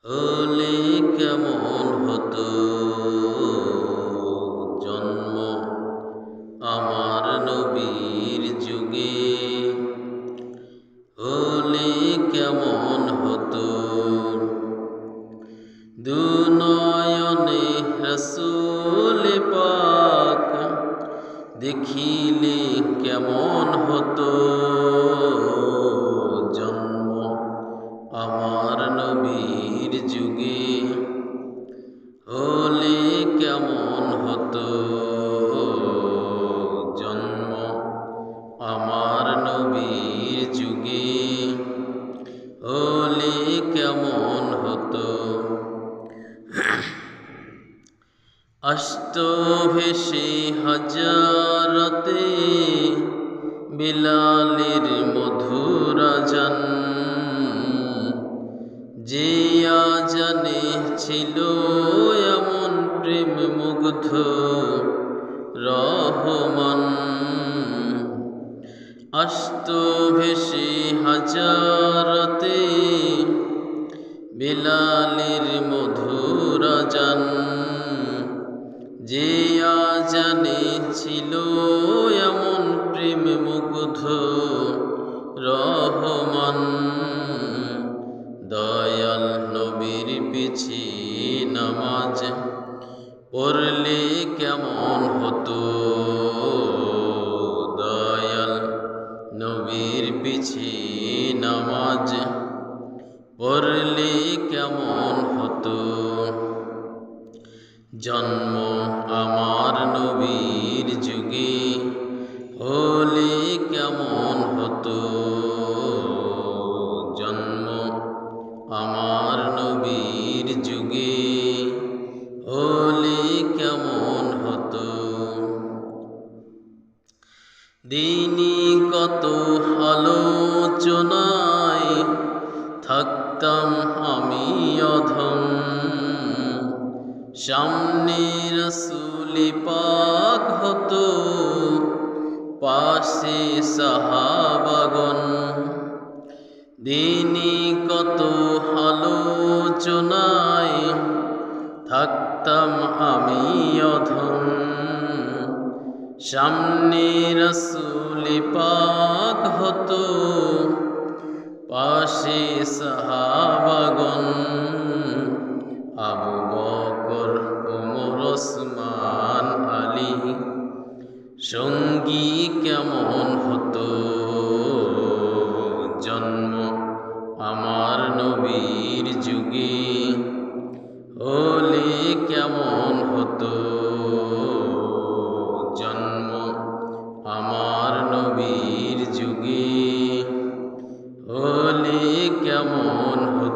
হলে কেমন হতো জন্ম আমার নবীর যুগে। হলে কেমন হতো দুনয়নে রসূল পাক দেখিলে কেমন হতো জন্ম আমার নবীর যুগে। হলে কেমন হতো জন্ম আমার নবীর যুগে। হলে কেমন হতো অষ্টভেশে হাজারতে বিলালের মধুর আজান। যে আজানে ছিল এমন প্রেম মুগ্ধ রহমান। অষ্টভেশে হাজারতে বিলালের মধুর আজান। যে আজানে ছিল এমন প্রেম মুগ্ধ রহমান। দয়াল নবীর পিছে নামাজ পড়লে কেমন হতো দয়াল নবীর পিছে নামাজ পড়লে কেমন হতো জন্ম আমার নবীর যুগে। হলে কেমন হতো জন্ম আমার নবীর যুগে। হলে কেমন হতো দিনই কত আলোচনায় থাকতাম আমি অধম। সামনে রসূল পাক হতো পাশে সাহাবাগণ। দিনই কত আলোচনায় থাকতাম আমি অধম। সামনে রসূল পাক হতো পাশে সাহাবাগণ। আবু বকর ওমর ওসমান আলী সঙ্গী কেমন হতো জন্ম আমার নবীর যুগে। হলে কেমন হতো জন্ম আমার নবীর যুগে। হলে কেমন হতো।